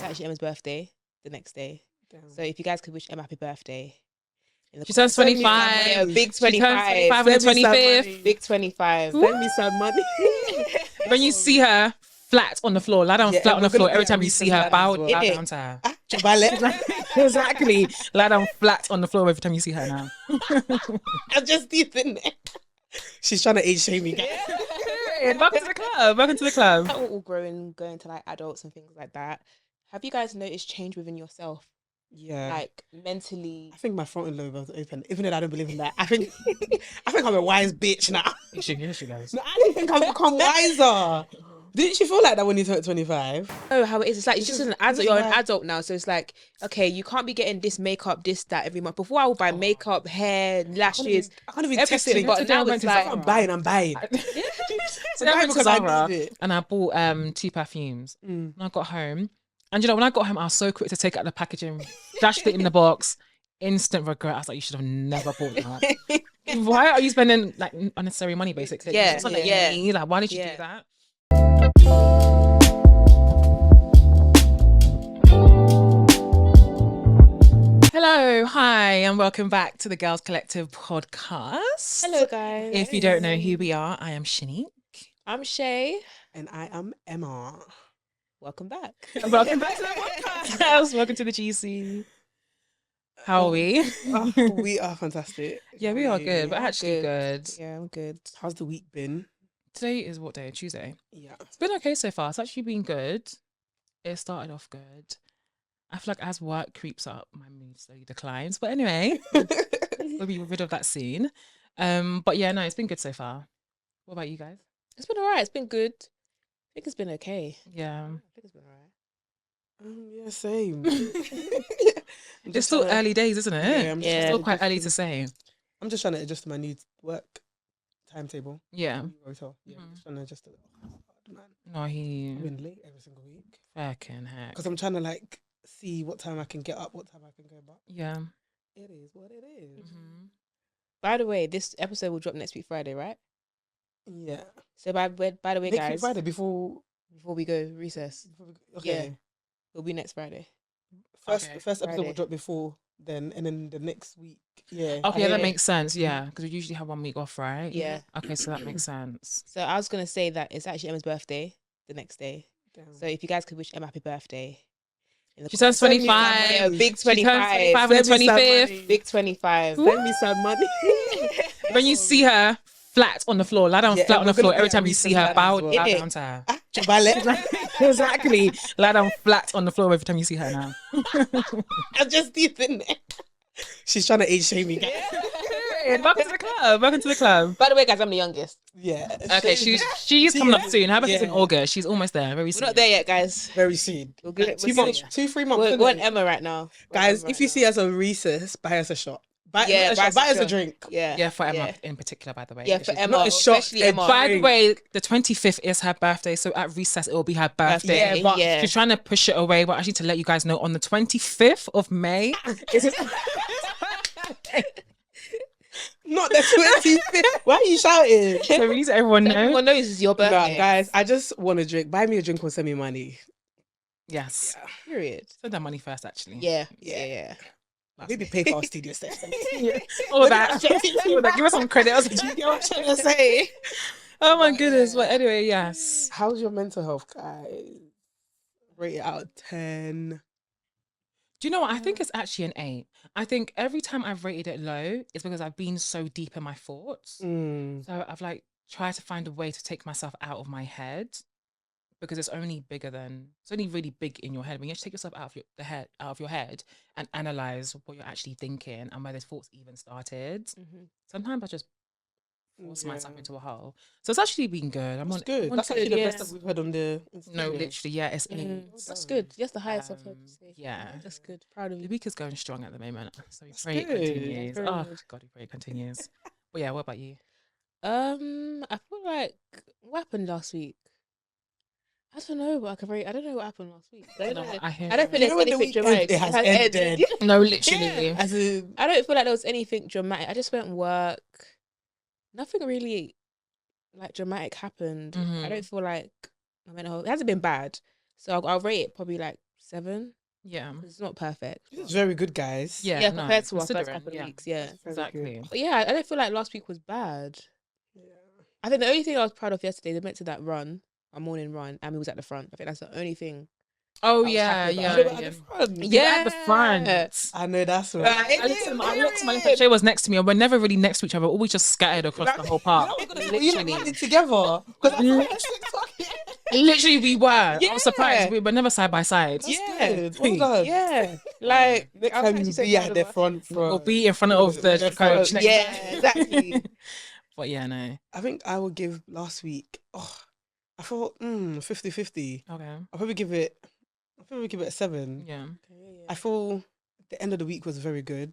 actually Emma's birthday the next day. Damn. So if you guys could wish Emma happy birthday. She turns 25. Yeah, big She 25. turns 25 on the Send me some 25th. money. Big 25. Send me some money. When you see her flat on the floor, lie down Yeah, flat on we're the floor. gonna Every put it time on you see Reese's her, Plan as bow well. down to her. Jabale. Exactly. Lie down flat on the floor every time you see her now. I'm just deep in there. She's trying to age shame me. Guys. Welcome to the club. Welcome to the club. We're all growing, going to like adults and things like that. Have you guys noticed change within yourself? Yeah. Like mentally. I think my frontal lobe was open, even though I don't believe in that. I think I'm a wise bitch now. Here she goes. No, I don't think I've become wiser. Didn't you feel like that when you turned 25? Oh, how it is. It's like you're just an adult. is You're an why- adult now, so it's like, okay, you can't be getting this makeup, this, that every month. Before I would buy makeup, hair, lashes, I can't even test everything. it. But Today I now went it's to like, I'm buying. I'm buying. So I went to because I Zara need it. and I bought 2 perfumes. And I got home. And you know, when I got home, I was so quick to take out the packaging, dashed it in the box. Instant regret. I was like, you should have never bought that. Why are you spending like unnecessary money, basically? Yeah, It's not like yeah. me. Like, why did you Yeah. do that? Hello, hi, and welcome back to the Girls Collective podcast. hello guys. If you don't know who we are, I am Shanique. I'm Shay. And I am Emma. Welcome back. Welcome back to the podcast. Welcome to the GC. How are we? We are fantastic. Yeah, we are good. We're actually good. good. Yeah, I'm good. How's the week been? Today is what day? Tuesday. Yeah. It's been okay so far. It's actually been good. It started off good. I feel like as work creeps up, my mood slowly declines. But anyway, we'll be rid of that soon. But yeah, no, it's been good so far. What about you guys? It's been alright. It's been good. I think it's been okay. Yeah. I think it's been alright. Yeah, same. It's still early days, isn't it? Yeah, I'm just It's Yeah. still quite early to say. I'm just trying to adjust to my new work timetable. Yeah. New rota. Yeah, I'm just trying to adjust to it. Oh, man. No, I'm he in late every single week fucking heck. because I'm trying to like see what time I can get up, what time I can go back. Yeah. It is what it is. By the way, this episode will drop next week Friday, right? Yeah. So by the way, Next week guys, Friday before before we go recess, okay. Yeah. it'll be next Friday. First Okay. first episode will Friday. drop before then, and then the next week. Yeah. Okay, that Okay. makes sense. Yeah, because we usually have 1 week off, right? Yeah. Okay, so that makes sense. So I was gonna say that it's actually Emma's birthday the next day. Damn. So if you guys could wish Emma happy birthday. in the She turns comments. 25. Yeah, big She turns 25. 25 on the Send me some 25th. money. Big 25. Send me some money. When you see her flat on the floor, lie down Yeah, flat on we're the floor. gonna Every put it on time you see Reese's her, Plan bow as well. down to her. Jabale. Exactly. Lie down flat on the floor every time you see her now. I'm just deep in there. She's trying to age shame me. Guys. Welcome to the club. Welcome to the club. By the way, guys, I'm the youngest. Yeah. Okay, she's coming up soon. Her birthday's in Yeah. August. She's almost there. Very We're soon. not there yet, guys. Very soon. We'll get it. 2 months, 2-3 months. We're innit? on Emma right now. We're on Guys, Emma if you right see us on recess, buy us a shot. Buy, Yeah, not a shot, buy us a drink. now. Yeah. Yeah, for Emma Yeah, in particular, by the way. Yeah, for She's- Emma. not a shot, Especially a Emma. By the drink. way, the 25th is her birthday, so at recess it will be her birthday. Birthday, Yeah, but yeah. She's trying to push it away, but actually to let you guys know, on the 25th of May, Not the 25th. Why are you shouting? so we need to everyone know. Everyone knows it's your birthday. Nah, guys, I just want a drink. Buy me a drink or send me money. Yes. Period. Send that money first, actually. Yeah. Yeah. Maybe pay for our studio session. All that. All that. Give us some credit. I was like, You know what I'm trying to say? oh my goodness. But anyway, yes. How's your mental health, guys? Rate it out of 10. Do you know what? I think it's actually an 8. I think every time I've rated it low, it's because I've been so deep in my thoughts. So I've like tried to find a way to take myself out of my head, because it's only really big in your head. When you actually take yourself out of your head and analyze what you're actually thinking and where those thoughts even started. Sometimes I just force myself into a hole. So it's actually been good. That's good. That's actually the best that we've heard on the No, Instagram. literally, yeah, it's 8. That's good. That's the highest I've heard you say. Yeah. That's good. Proud of The you. week is going strong at the moment, so we pray it good. continues. Very Oh good. God, we pray it continues. But yeah, what about you? I feel like what happened last week? I don't know, but I don't know what happened last week. I don't know. I hear I don't feel You there's know when the anything week dramatic. it has ended. No, literally. As in, I don't feel like there was anything dramatic. I just went work. Nothing really like dramatic happened. I Mhm. don't feel like my mental health. It hasn't been bad, so I'll rate it probably like 7. Yeah. It's not perfect. It's very good, guys. Yeah. Yeah, no, compared to our first considering, couple of yeah. weeks, yeah. Very good. Exactly. But yeah, I don't feel like last week was bad. Yeah. I think the only thing I was proud of yesterday, they went to that run, a morning run, and we was at the front. I think that's the only thing. Oh was yeah, happy about yeah, it. But at yeah. the front. Yeah, at the front. I know that's right. Right. I looked at my friend, Shay was next to me, and we're never really next to each other. We're always just scattered across the whole park. You know, running together. Because Literally, we were. I Yeah. was surprised. We were never side by side. Yeah. Well done. Yeah. Like, Next I was time actually you so be proud at of the us. front. We'll be in front of the coach next Yeah, time. exactly. But yeah, no. I think I would give last week. Oh, I thought 50-50. Okay. I'll probably give it. A 7. Yeah. I feel the end of the week was very good.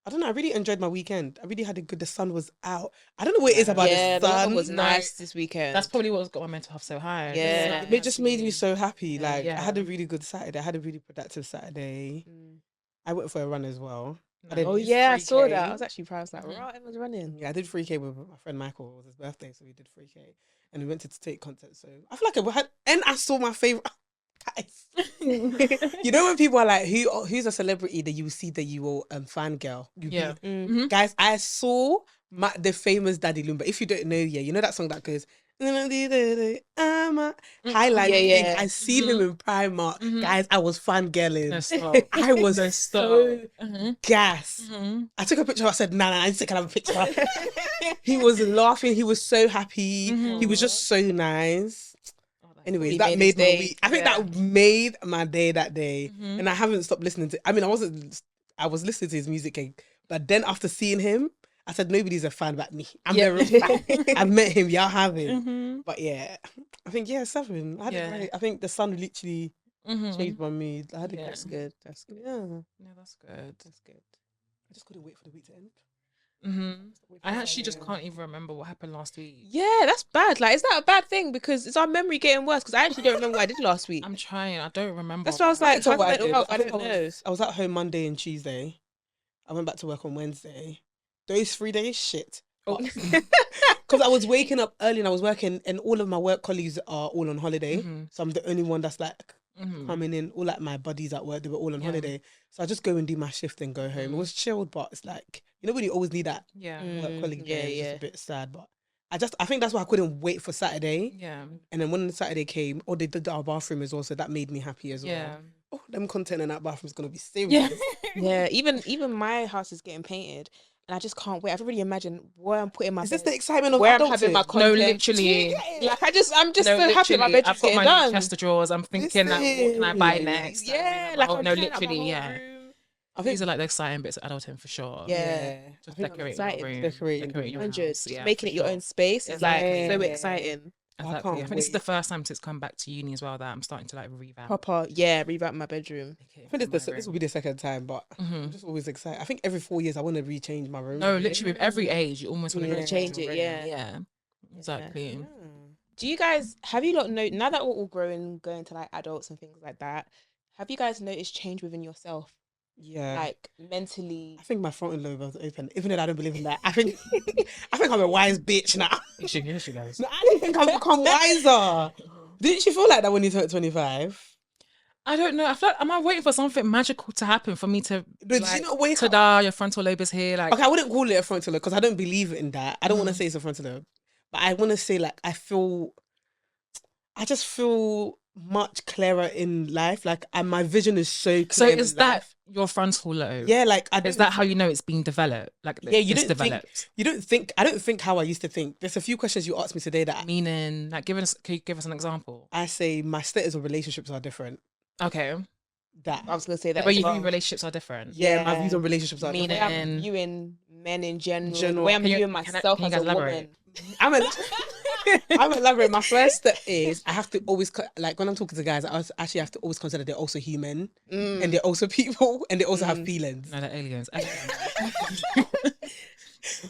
I don't know. I really enjoyed my weekend. I really had a good. The sun was out. I don't know what it is about Yeah, the the sun. weather was No. nice this weekend. That's probably what's got my mental health so high. Yeah. It just made me so happy. Yeah. Like I had a Yeah. really good Saturday. I had a really productive Saturday. Mm. I went for a run as well. I No. did Oh yeah, I saw 3K. that. I was actually proud. I was like, Mhm. right, everyone's running. Yeah, I did 3K with my friend Michael. It was his birthday, so we did 3K, and we went to take content. So I feel like I had, and I saw my favorite. Guys. You know when people are like, who's a celebrity that you see that you will fangirl? You be- Yeah. Mm. Mhm. Guys, I saw the famous Daddy Lumba. If you don't know, yeah, you know that song that goes. I'm a highlight. Yeah, thing. yeah. I seen him in Primark. Mhm. Guys, I was fangirling. No, stop. I was No, so Mhm. gas. Mhm. I took a picture. I said, nah, I need to have a picture. He was laughing. He was so happy. Mhm. He was just so nice. Oh, that's Anyways, He that made made his my day. week. I think Yeah. that made my day that day. Mhm. And I haven't stopped listening to. I mean, I was listening to his music, but then after seeing him, I said nobody's a fan but me. I'm Yeah. the real fan. I've met him. Y'all haven't. Mhm. But yeah, I think 7. I had Yeah. a great. I think the sun literally Mhm. changed my mood. I had a Yeah. great. That's good. That's good. Yeah, No, that's good. that's good. I just couldn't wait for the week to end. Mhm. I actually just Yeah. can't even remember what happened last week. Yeah, that's bad. Like, is that a bad thing? Because is our memory getting worse? Because I actually don't remember what I did last week. I'm trying. I don't remember. That's why I was I like, can tell how's what I mental did. health? I think don't know. I was at home Monday and Tuesday. I went back to work on Wednesday. Those 3 days, shit. Oh. Because I was waking up early and I was working, and all of my work colleagues are all on holiday. Mhm. So I'm the only one that's like Mhm. coming in. All like my buddies at work, they were all on Yeah. holiday. So I just go and do my shift and go home. It Mhm. was chilled, but it's like, you know when you always need that Yeah. work colleague yeah, there, it's just yeah. a bit sad. But I think that's why I couldn't wait for Saturday. Yeah. And then when the Saturday came, they did our bathroom as well, so that made me happy as well. Yeah. Oh, them content in that bathroom is gonna be serious. Yeah, even my house is getting painted, and I just can't wait. I can really imagine where I'm putting my Is this bed, the excitement of where I'm having adulting? my No, content. literally. Like I'm just No, so happy my literally, bedroom's I've got getting my done. new chest of drawers. I'm thinking, like, what can I buy Listen. next? Yeah, like oh, I'm no, cleaning up my literally, whole yeah. room. I think These are like the exciting bits of adulting for sure. Yeah. Just I think I'm decorating excited. your room, Decorating your 100, house, just yeah, making for it your sure. own space is like so Exactly. exciting. I Exactly. I can't think this is the wait. first time since come back to uni as well that I'm starting to like revamp. Proper, yeah, revamp my bedroom. I think this will be the second time, but I'm Mhm. just always excited. I think every 4 years I want to rechange my room. No, literally with every age, you almost want to Yeah. Change it, yeah. Yeah. Exactly. Yeah. Do you guys have you not know now that we're all growing, going to like adults and things like that? Have you guys noticed change within yourself, Yeah. like mentally? I think my frontal lobe was open, even though I don't believe in that. I think I'm a wise bitch now. You should guys. No, I don't think I've become wiser. Didn't you feel like that when you turned 25? I don't know. I feel like am I waiting for something magical to happen for me to Did like, you not wake up? ta-da, your frontal lobe is here? Like Okay, I wouldn't call it a frontal lobe because I don't believe in that. I don't want to Mhm. say it's a frontal lobe, but I want to say like I just feel much clearer in life. Like, and my vision is so so clear. is in that life. your frontal lobe? Yeah, like I Is don't that how you know it's being developed? Like Yeah, you it's don't think- developed. you don't think I don't think how I used to think. There's a few questions you asked me today that Meaning, like, can you give us an example? I say my status of relationships are different. Okay, That I was gonna say that. but as you well. view relationships are different. yeah, my Yeah. views on relationships are Meaning- The way I'm And- viewing men in general, General. the way I'm Can you- viewing can I- myself can you as guys a elaborate? woman. I'm elaborate. My first step is I have to always like when I'm talking to guys, I actually have to always consider they're also human and they're also people and they also have feelings. No, they're aliens.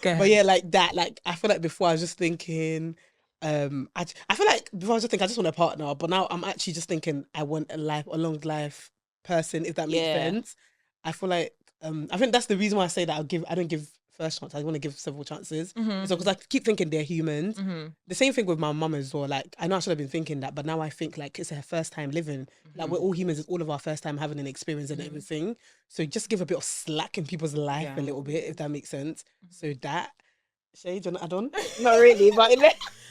But yeah, like that. Like I feel like before I was just thinking, I feel like before I was just thinking I just want a partner, but now I'm actually just thinking I want a long life person. If that makes Yeah. sense, I feel like I think that's the reason why I say that I don't give first chance. I want to give several chances. Mhm. So because I keep thinking they're humans. Mhm. The same thing with my mum as well. Like I know I should have been thinking that, but now I think like it's her first time living. Like we're all humans. It's all of our first time having an experience and everything. So just give a bit of slack in people's life a little bit, if that makes sense. So that. Shay, do you want to add on? Not really, but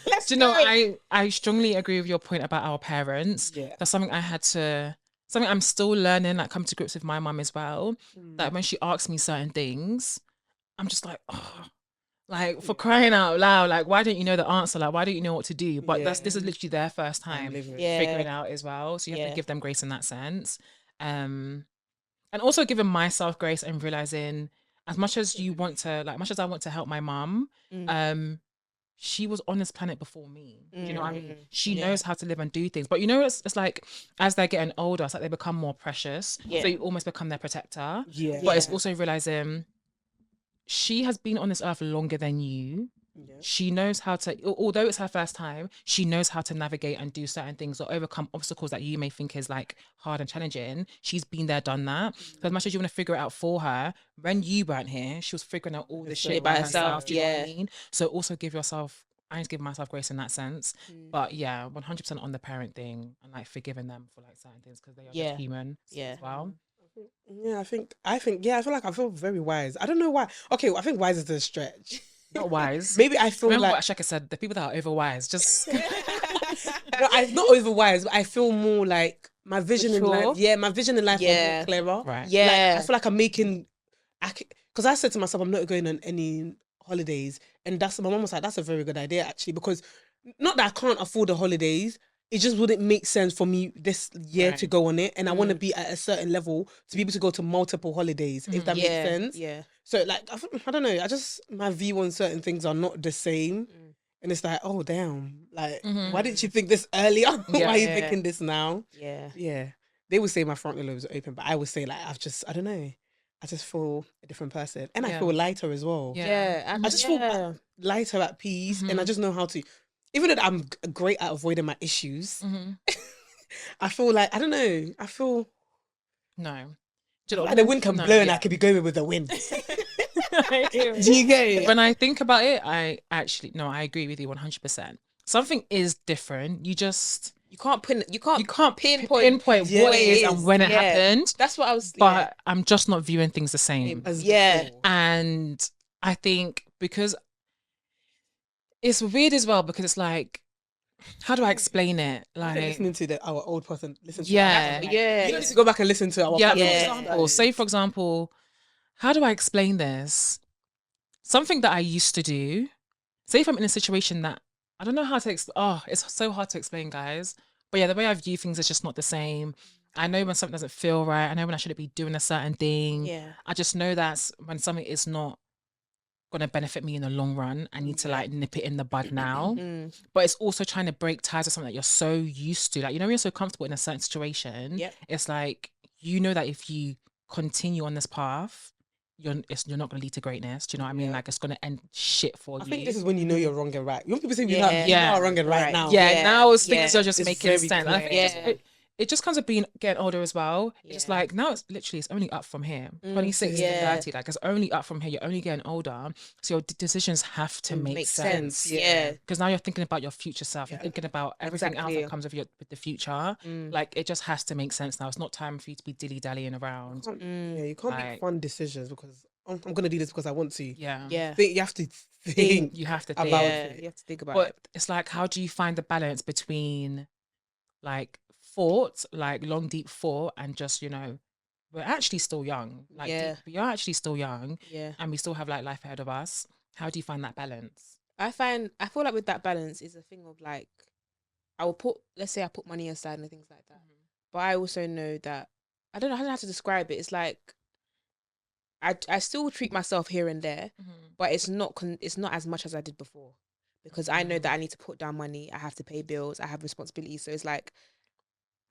let's Do you know, I strongly agree with your point about our parents. Yeah. That's something something I'm still learning, like come to grips with my mum as well. That when she asks me certain things, I'm just like, oh, like for crying out loud, like why don't you know the answer? Like why don't you know what to do? But this is literally their first time living. figuring it out as well. So you have to give them grace in that sense. And also giving myself grace and realizing as much as you want to, like much as I want to help my mum, she was on this planet before me. Do you know what I mean? She knows how to live and do things. But you know, it's like as they're getting older, it's like they become more precious. So you almost become their protector. Yeah. But it's also realizing she has been on this earth longer than you. Yeah. She knows how to, although it's her first time, she knows how to navigate and do certain things or overcome obstacles that you may think is like hard and challenging. She's been there, done that. So as much as you want to figure it out for her, when you weren't here, she was figuring out all the shit by herself. Do you know what I mean? So also I need to give myself grace in that sense. But yeah, 100% on the parent thing and like forgiving them for like certain things because they are just human as well. Yeah, I think, I feel like I feel very wise. I don't know why. Okay, well, I think wise is a stretch. Not wise. Maybe I feel Remember like what Shaka said, the people that are over wise, just no, I'm not over wise, but I feel more like my vision in life. Yeah, my vision in life is more clearer. Right. Yeah. Like, I feel like I'm making, because I said to myself, I'm not going on any holidays, and my mom was like, that's a very good idea actually, because not that I can't afford the holidays. It just wouldn't make sense for me this year to go on it. And I want to be at a certain level to be able to go to multiple holidays, if that makes sense. Yeah. So like, I don't know. My view on certain things are not the same. And it's like, oh, damn. Like, why didn't you think this earlier? Why are you thinking this now? Yeah. Yeah. They would say my front lobe is open, but I would say like, I don't know. I just feel a different person. And I feel lighter as well. Yeah. I just feel lighter, at peace. And I just know how to... Even though I'm great at avoiding my issues, I feel like, I don't know, I feel... No. Like the wind can blow and I could be going with the wind. Do you get it? When I think about it, I agree with you 100%. Something is different. You can't pinpoint what it is and when it happened. That's what I was... But I'm just not viewing things the same. And I think because... It's weird as well because it's like, how do I explain it? Like listening to our old person, listen to You need to go back and listen to our Say for example, how do I explain this? Something that I used to do. Say if I'm in a situation that I don't know how to it's so hard to explain, guys. But yeah, the way I view things is just not the same. I know when something doesn't feel right. I know when I shouldn't be doing a certain thing. I just know that when something is not gonna benefit me in the long run, I need to like nip it in the bud now. But it's also trying to break ties with something that you're so used to. Like, you know, when you're so comfortable in a certain situation, it's like, you know that if you continue on this path, you're not gonna lead to greatness. Do you know what I mean? Like, it's gonna end shit for you. I think this is when you know you're wrong and right. When people say you are wrong and right now. Now things are just making sense. And I think it just comes with getting older as well. It's like now it's only up from here. 26 to 30, like it's only up from here. You're only getting older, so your decisions have to make sense. Because now you're thinking about your future self. You're thinking about everything else that comes with the future. Like, it just has to make sense now. It's not time for you to be dilly dallying around. You can't make fun decisions because I'm gonna do this because I want to. You have to think. You have to think about it. You have to think about but it. it's like, how do you find the balance between like thought, like long deep thought, and just, you know, we're actually still young. Like we are actually still young. And we still have like life ahead of us. How do you find that balance? I feel like with that balance is a thing of like, let's say I put money aside and things like that. But I also know that I don't know how to describe it. It's like I still treat myself here and there, but it's not as much as I did before, because I know that I need to put down money. I have to pay bills. I have responsibilities. So it's like,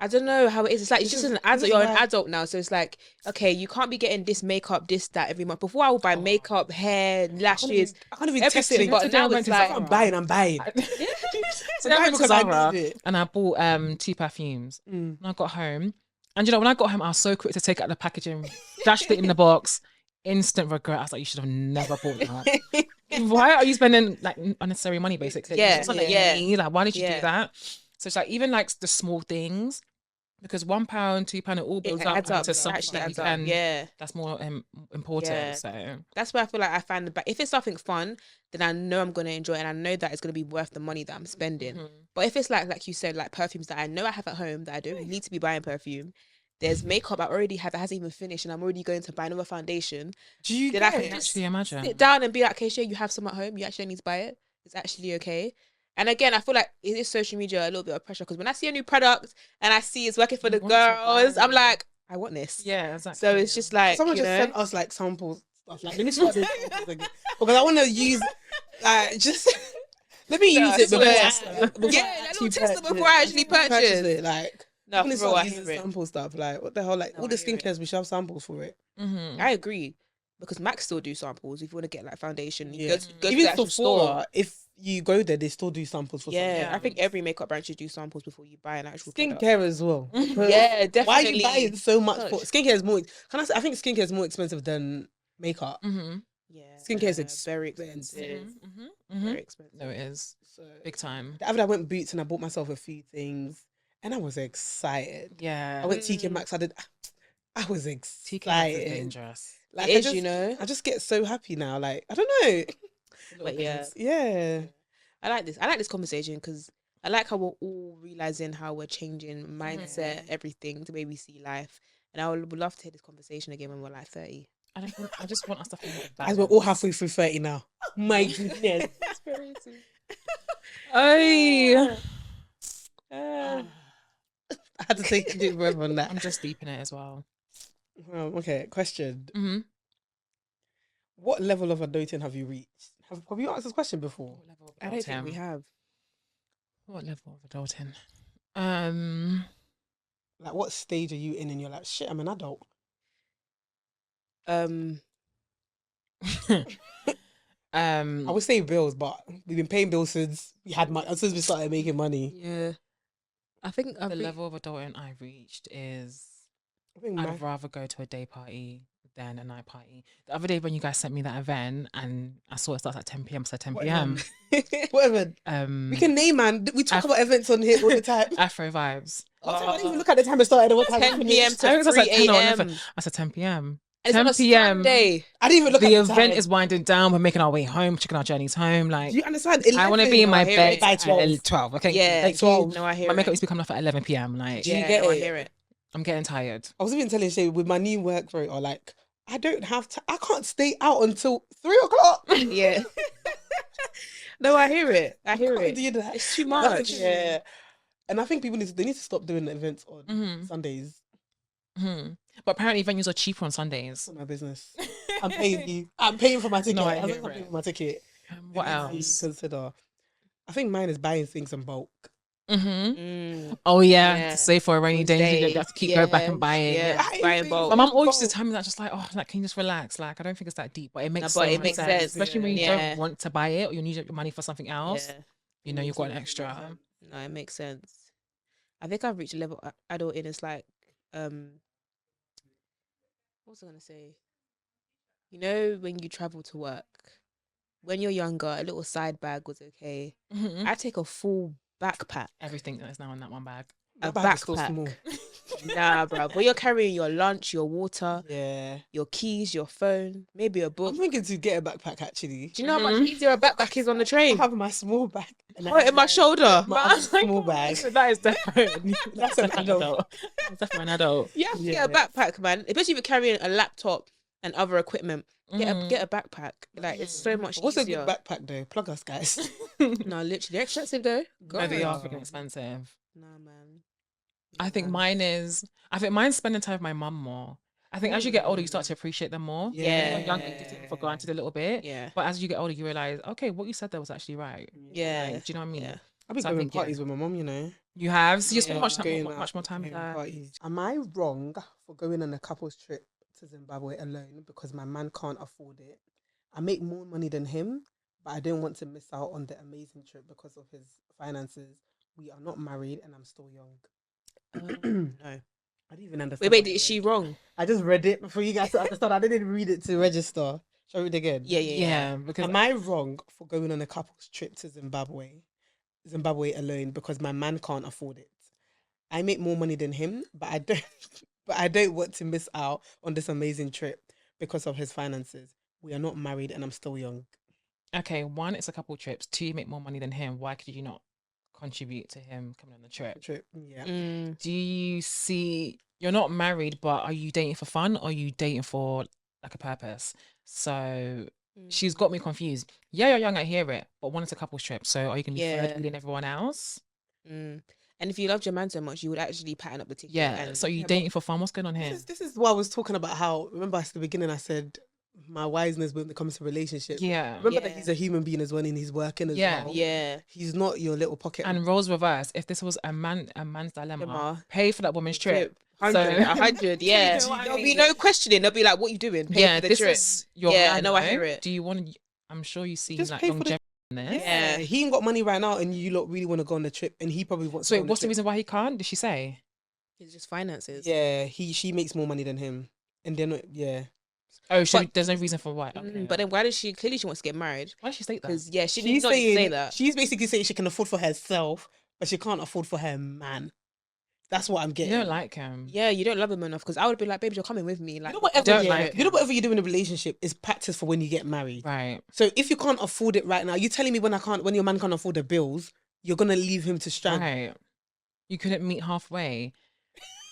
I don't know how it is. It's like, it's just an adult. You're an adult now. So it's like, okay, you can't be getting this makeup, this, that every month. Before I would buy makeup, hair, lashes. I can't even test it. But now it's like, I'm buying. So I went to Zara and I bought 2 perfumes. And I got home. And you know, when I got home, I was so quick to take out the packaging, dashed it in the box. instant regret. I was like, you should have never bought that. Why are you spending like unnecessary money? Basically, Yeah, it's not that yeah. you need. Like, why did you Yeah. do that? So it's like even like the small things, because £1, £2, it all It builds adds up up. to It something actually that you adds up. can. Yeah. That's more important. Yeah. So That's where I feel like I find the if it's something fun, then I know I'm gonna enjoy it, and I know that it's gonna be worth the money that I'm spending. But if it's like you said, like perfumes that I know I have at home that I don't need to be buying perfume, there's makeup I already have that hasn't even finished, and I'm already going to buy another foundation. Do you Then I get can it? just actually imagine. sit down and be like, okay, sure, you have some at home. You actually don't need to buy it. It's actually okay. And again, I feel like it is social media a little bit of pressure, because when I see a new product and I see it's working for You the want to girls, buy I'm it. like, I want this. Yeah, exactly. So it's just like, Someone you just know, sent us like samples stuff. Like, let me start doing samples again because I want to use just. Let me use it before yeah, a little tester before I actually purchase it. Like, no, I'm gonna for real, start I using hear it. sample stuff. Like, what the hell? Like, No, all I the hear it. skincares, we should have samples for it. I agree, because Mac still do samples if you want to get like foundation. You go to the Even actual Sephora, store. if you go there, they still do samples for Yeah, some I think every makeup brand should do samples before you buy an actual product. skincare as well. Yeah, definitely. Why are you buying so much for Gosh. skincare? Is more. Can I say? I think skincare is more expensive than makeup. Yeah, Skincare is very expensive. Very expensive. No, it is So, big time. the other day I went Boots and I bought myself a few things, and I was excited. Yeah, I went TK Maxx. I was TK Maxx is excited. dangerous. Like, It I is, just, you know. I just get so happy now. Like, I don't know. But yeah, Yeah. I like this. I like this conversation because I like how we're all realizing how we're changing mindset, everything, the way we see life. And I would love to hear this conversation again when we're like 30. I just want us to feel more As we're all halfway through 30 now. My goodness. Oh, I had to take a deep breath on that. I'm just deep in it as well. Okay, question. Mm-hmm. What level of adulting have you reached? Have you answered this question before? What level of I don't think we adulting? have. What level of adulting? Like, what stage are you in and you're like, shit, I'm an adult? I would say bills, but we've been paying bills since since we started making money. Yeah. I think the level of adulting I reached is I think I'd rather go to a day party than a night party. The other day when you guys sent me that event and I saw it starts at 10 p.m. so 10 p.m. Whatever. We can name, man. We talk about events on here all the time. Afro vibes. I didn't even look at the time it started. What time 10 p.m. I to think it's 3 like 10 or a.m. 11. I said 10 p.m. It's on a 10 p.m. Sunday. I didn't even look The at the event time. is winding down. We're making our way home, checking our journeys home. Like, Do you understand? I want to be in No, I my hear bed it. By at 12. 12. Okay, Yeah. Like 12. No, I hear my it. makeup used to be coming off at 11 p.m. Like, Do you Yeah, get no, I it? hear it. I'm getting tired. I was even telling Shay with my new work rate, or like, I don't have to. I can't stay out until 3 o'clock. Yeah. No, I hear it. I hear Can't it. do that. It's too much. Yeah. And I think people need to stop doing the events on Sundays. But apparently venues are cheaper on Sundays. It's not my business. I'm paying you. I'm paying for my ticket. No, I I'm hear paying it. for my ticket. What You need to else? consider. I think mine is buying things in bulk. Oh yeah, Yeah. to save for a rainy day. You have to keep going back and buying. Yeah, buying bulk. My mum always used to tell me that, just like, oh, like, can you just relax? Like, I don't think it's that deep, but it makes but so it much makes sense, sense. especially when you Yeah. don't want to buy it or you need your money for something else. Yeah. You know, you've got an extra. No, it makes sense. I think I've reached a level adult in. It's like, what was I gonna say? You know, when you travel to work, when you're younger, a little side bag was okay. I take a full backpack. Everything that is now in that one bag. My A bag is still backpack. small. Nah, bro. But you're carrying your lunch, your water, Yeah. your keys, your phone, maybe a book. I'm thinking to get a backpack actually. Do you know how much easier a backpack is on the I train? have my small bag. And Put it in my shoulder. my other small bag. That is definitely That's an adult. That's definitely an adult. You have to get a backpack, man. Especially if you're carrying a laptop and other equipment. Get a backpack. Like, it's so much What's a easier. good backpack though? Plug us, guys. No, literally expensive though. No, they are God. freaking expensive. Nah, man. I think mine's spending time with my mum more. I think as you get older, you start to appreciate them more. Yeah. When you're younger, you take them for granted a little bit. Yeah. But as you get older, you realize, okay, what you said there was actually right. Yeah. Like, do you know what I mean? Yeah. I've been So I going think, parties with my mum, you know. You have. So you Yeah, spend going much more time with going her. parties. Am I wrong for going on a couple's trip to Zimbabwe alone because my man can't afford it? I make more money than him, but I don't want to miss out on the amazing trip because of his finances. We are not married and I'm still young. No. I didn't even understand. Wait, is she wrong? I just read it for you guys to understand. I didn't read it to register. Shall I read it again? Yeah. Because Am I wrong for going on a couple's trip to Zimbabwe alone because my man can't afford it? I make more money than him, but I don't. But I don't want to miss out on this amazing trip because of his finances. We are not married, and I'm still young. okay, one, it's a couple trips. Two, you make more money than him. Why could you not contribute to him coming on the trip? Yeah. Do you see you're not married, but are you dating for fun or are you dating for like a purpose? So she's got me confused. Yeah, you're young, I hear it, but one, it's a couple's trip. So are you gonna be third wheeling everyone else? And if you loved your man so much, you would actually pattern up the ticket. Yeah. And So are you dating for fun? What's going on here? This is what I was talking about. How, remember at the beginning I said my wiseness when it comes to relationships. Yeah. Remember that he's a human being as well and he's working as well. Yeah. He's not your little pocket. And roles reverse. If this was a man's dilemma, pay for that woman's trip. 100, yeah. There'll be no questioning. They'll be like, "What you doing? Pay for the this trip." is your man. I hear it. Do you want to? I'm sure you see Just like pay for the- longevity in this. Yeah, he ain't got money right now, and you lot really want to go on the trip, and he probably wants. So to wait, what's the reason why he can't? Did she say? It's just finances. Yeah, she makes more money than him, and they're not. Yeah, Oh, so there's no reason for why. Okay. But then why does she? Clearly, she wants to get married. Why did she state that? Because she she's did not saying say that. she's basically saying she can afford for herself, but she can't afford for her man. That's what I'm You getting. don't like him. Yeah, you don't love him enough. Because I would be like, "Baby, you're coming with me." Like, You know whatever, Don't like you know whatever you do in a relationship is practice for when you get married. Right. So if you can't afford it right now, you're telling me when your man can't afford the bills, you're gonna leave him to strand. Right. You couldn't meet halfway.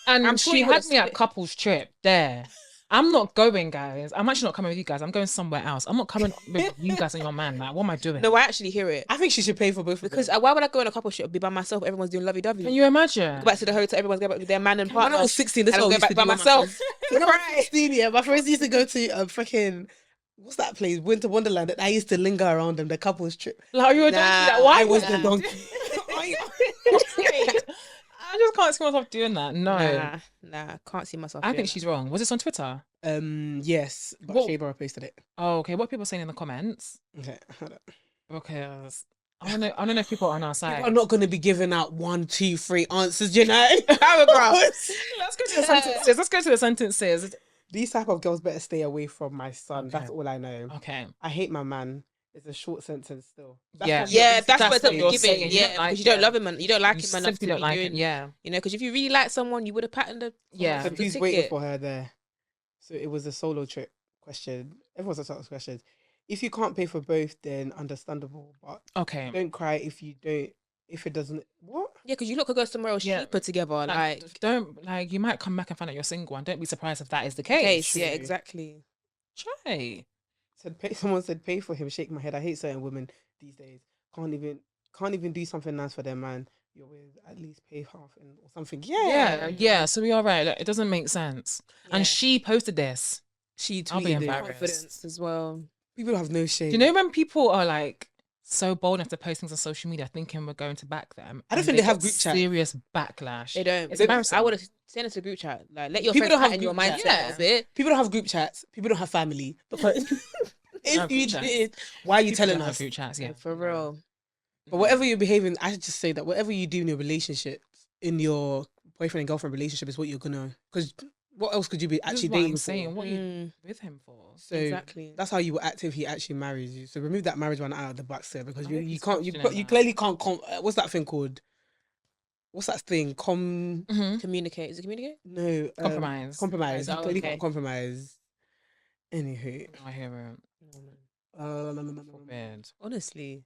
And I'm sure she you had would've me at split. couples trip there. I'm not going, guys. I'm actually not coming with you guys. I'm going somewhere else. I'm not coming with you guys and your man. Like, what am I doing? no, I actually hear it. I think she should pay for both of Because them. why would I go on a couple trip? Be by myself. Everyone's doing lovey dovey. Can you imagine? Go back to the hotel. Everyone's going back with their man and When partner. I was 16, this and is I'm what going I back used by to do myself. When I was 16, yeah, my friends used to go to freaking what's that place, Winter Wonderland. And I used to linger around them, the couples trip. Like, are you a donkey? Like, why I was would the you? donkey. I just can't see myself doing that. No. Nah, can't see myself. I doing think that. she's wrong. Was this on Twitter? Yes, but What- Shaber posted it. Oh, okay. What are people saying in the comments? Okay, hold up. Okay. I don't know if people are on our side. People are not going to be giving out 1, 2, 3 answers, you know. Let's go to the sentences. Let's go to the sentences. These type of girls better stay away from my son. Okay. That's all I know. Okay. I hate my man. It's a short sentence still. Yeah. what Yeah, you're that's basically what what you're you're giving. saying. You Yeah, don't like because you don't him. love him and you don't like You him enough simply to don't be like doing. it. Yeah. You know, because if you really like someone, you would have patterned the Yeah. So the who's ticket. waiting for her there? So it was a solo trip question. Everyone's asking questions. If you can't pay for both, then understandable. But Okay. don't cry if you don't. If it doesn't, what? Yeah, because you lot could go somewhere else Yeah. cheaper together. Like don't like you might come back and find out you're single and don't be surprised if that is the case. case. Yeah, True. exactly. Try. Someone said pay for him. Shake my head. I hate certain women these days. Can't even do something nice for their man. You're with, at least pay half or something. Yeah. So we are right. Like, it doesn't make sense. Yeah. And she posted this. She I'll be tweeted it. embarrassed. Confidence as well. People have no shame. Do you know when people are like so bold enough to post things on social media thinking we're going to back them? I don't and think they have get group chat. serious backlash. They don't. It's embarrassing. I would have sent it to group chat. Like, let your People friends don't have pattern your group mindset chat. a little bit. People don't have group chats. People don't have family. Because if have you group chats. did, why are you People telling don't have us? group chats? Yeah, For real. But whatever you're behaving, I just say that whatever you do in your relationship, in your boyfriend and girlfriend relationship, is what you're gonna. Because what else could you be This is actually what I'm dating saying. for? What are you with him for? So Exactly. that's how you will act if he actually marries you. So remove that marriage one out of the box there because I you, hope you he's can't you questioning you that. clearly can't what's that thing called? What's that thing? Communicate. Is it communicate? No Compromise. Compromise. You Oh, clearly okay. can't compromise. Anywho, I hear it. Forbid. Honestly.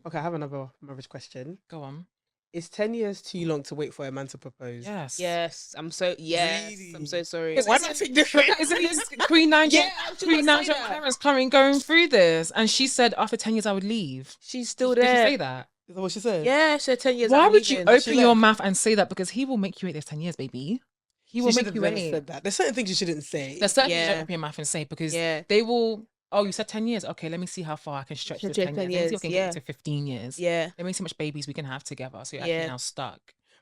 okay, I have another marriage question. Go on. Is 10 years too long to wait for a man to propose? Yes. Yes. I'm so Really? I'm so sorry. Is- Why do I think different? Isn't this Queen Nigeria? Yeah, I was just Queen gonna say Nigeria that. Clarence currently going through this, and she said after 10 years I would leave. She's still Did she there. say that? Is that what she said? Yeah, so 10 years. Why I'm would you leaving. open She your left. mouth and say that? Because he will make you wait this 10 years, baby. He will She make should you have never wait. said that. There's certain things you shouldn't say. There's certain things you Yeah. don't open your mouth and say because Yeah. they will. Oh, you said 10 years. Okay, let me see how far I can stretch this 10 years. Let me see if I can yeah. get to 15 years. Yeah. Let me see how much babies we can have together. So you're Yeah. actually now stuck.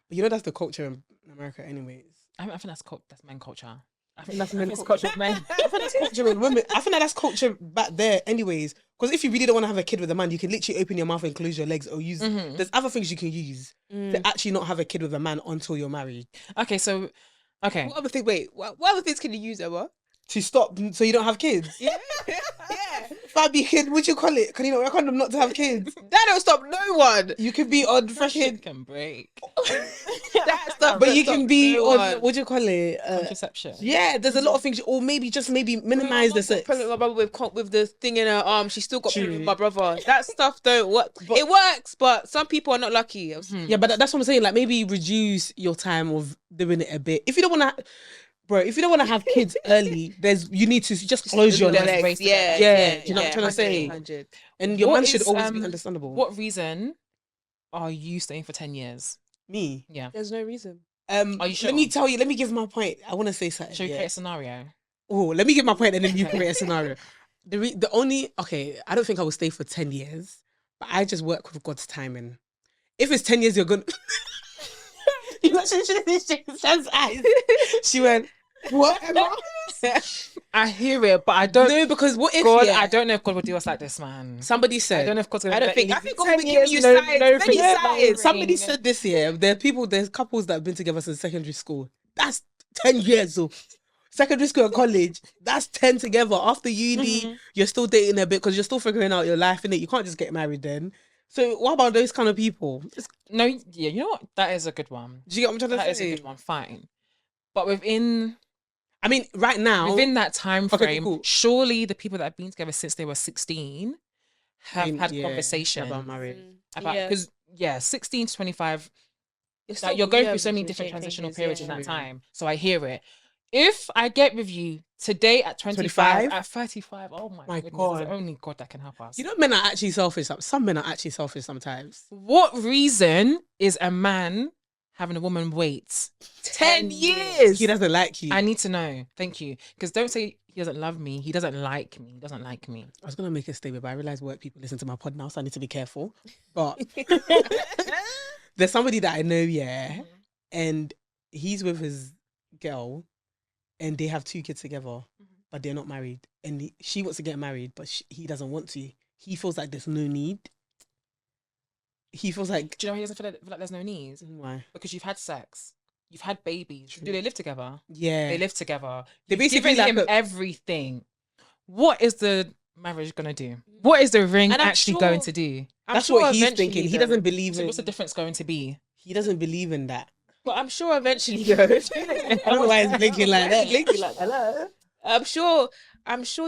But you know that's the culture in America anyways. I think that's men culture. I think That's I men think it's culture. culture of men. I think that's culture in women. I think that's culture back there anyways. Because if you really don't want to have a kid with a man, you can literally open your mouth and close your legs or use Mhm. there's other things you can use to actually not have a kid with a man until you're married. Okay, so Okay. What other thing? Wait, what other things can you use, Emma? To stop so you don't have kids. Yeah, yeah. Fabi kid, what you call it? Can you not work on them not to have kids? That don't stop no one. You could be on Friendship freaking, can break. That stuff, but don't you stop can be no on one. what do you call it? Contraception. Yeah, there's a lot of things, or maybe minimize the sex. Pregnant with my brother with the thing in her arm. She still got True. pregnant with my brother. That stuff don't work. But- It works, but some people are not lucky. Yeah, but that's what I'm saying. Like maybe reduce your time of doing it a bit. If you don't want to, bro, if you don't want to have kids early, you need to just close your Their legs. legs. Yeah, Yeah, do you know what I'm trying to say? 100. And your What man should is, always be understandable. What reason are you staying for 10 years? Me? Yeah. There's no reason. Are you sure? Let me tell you. Let me give my point. I want to say something. Should we yeah. create a scenario? Oh, let me give my point and then you create a scenario. The only I don't think I will stay for 10 years, but I just work with God's timing. If it's 10 years, you're gonna. You actually should have seen Sam's eyes. She went, what? I hear it, but I don't. No, because what if God, yeah, I don't know if God will do us like this, man. somebody I said. don't know if God's gonna. I don't let think. you I live think 10 God will give years, you no- signs. no Many forget signs. Somebody said this year. There's couples that have been together since secondary school. That's 10 years. So secondary school and college, that's 10 together. After uni, you're still dating a bit because you're still figuring out your life, innit? You can't just get married then. So what about those kind of people? No, yeah, you know what? That is a good one. Do you get what I'm trying to That say? is a good one. Fine, but within I mean, right now, that time Okay, frame, cool. surely the people that have been together since they were 16 have I mean, had yeah, conversations about marriage. about Yeah. because 16 to 25. still- You're going yeah, through so many between different changes, transitional yeah. periods in that time. So I hear it. If I get with you today at 25, 25? at 35, oh my goodness, God. it's only God that can help us. You know, men are actually selfish. Some men are actually selfish sometimes. What reason is a man having a woman wait 10 years. He doesn't like you. I need to know. Thank you. Because don't say he doesn't love me. He doesn't like me. He doesn't like me. I was gonna make a statement, but I realize work people listen to my pod now, so I need to be careful. But there's somebody that I know, yeah, and he's with his girl, and they have 2 kids together, but they're not married. And she wants to get married, but he doesn't want to. He feels like there's no need. He feels like Do you know he doesn't feel like there's no need? why? Because you've had sex. You've had babies. True. Do they live together? Yeah, They live together. They You've basically given like him everything. What is the marriage gonna do? What is the ring And I'm actually sure- going to do? I'm that's sure what he's eventually, thinking. He though- doesn't believe So in. what's the difference going to be? He doesn't believe in that. But I'm sure eventually, though. I don't know why he's blinking like that. Blinking like that. I'm sure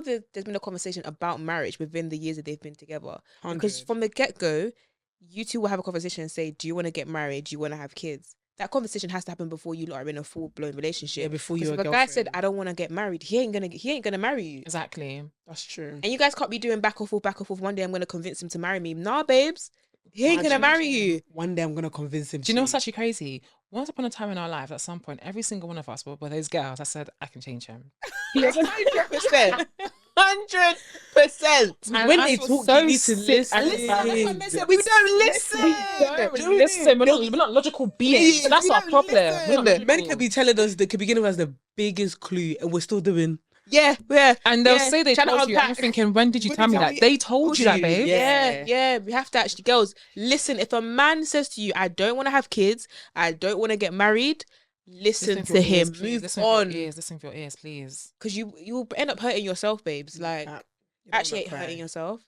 that there's been a conversation about marriage within the years that they've been together. Because 100. from the get-go, you two will have a conversation and say, do you want to get married? Do you want to have kids? That conversation has to happen before you lot are in a full-blown relationship. Yeah, before 'Cause you're if a a guy said, girlfriend. I don't want to get married, he ain't gonna marry you. Exactly. That's true. And you guys can't be doing back and forth. One day I'm gonna convince him to marry me. Nah, babes. He ain't gonna marry you. One day I'm gonna convince him. Do you know what's actually crazy? Once upon a time in our lives, at some point, every single one of us were those girls. I said, I can change him. 100%. 100%. And when I they feel talk, you need to sick. listen. I Listen, we don't listen. Listen, we're not logical beings. Yeah, That's we our don't problem. listen. We're not Men logical. can be telling us they could be giving us the biggest clue, and we're still doing. Yeah. And they'll yeah. say they Trying to told you. I'm unpack. thinking, when did you When tell did me you tell that? me? They told you that, you, babe. Yeah. We have to actually, girls, listen. If a man says to you, I don't want to have kids, I don't want to get married, listen for to your him. ears, please. Move Listen on. For your ears. Listen for your ears, please. Because you will end up hurting yourself, babes. Like, You don't actually wanna hurting cry. yourself.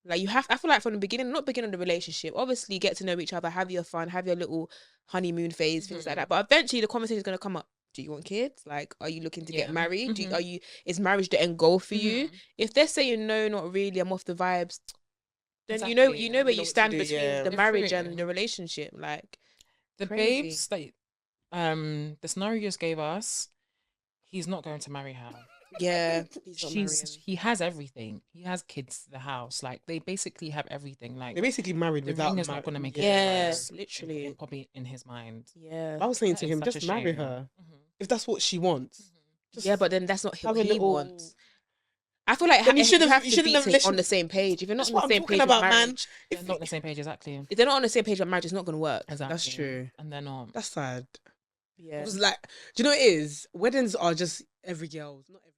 Like, I feel like from the beginning, not beginning of the relationship, obviously get to know each other, have your fun, have your little honeymoon phase, things like that. But eventually the conversation is going to come up. Do you want kids? Like, are you looking to get Yeah. married? Is marriage the end goal for you? If they're saying no, not really, I'm off the vibes, then Exactly. you know You where know you what to stand do, between yeah. the You're marriage free. and the relationship. Like, The crazy. babes that the scenario you just gave us, he's not going to marry her. yeah, he's not marrying. He has everything. He has kids, the house. Like, they basically have everything. Like, They're basically married the without. ring is not going to make it. Yes, work, literally. probably in his mind. Yeah, I was saying That to is him, such just a marry shame. her if that's what she wants. Just yeah, but then that's not have what a he little- wants. I feel like Then you you should've- have you to shouldn't be have listened. on the same page. If you're not That's on what the I'm same talking page about, with man. marriage, They're not on the same page, exactly. if they're not on the same page with marriage, it's not going to work. Exactly. That's true. And they're not. That's sad. Yeah. It was like, do you know what it is? Weddings are just every girl's, not every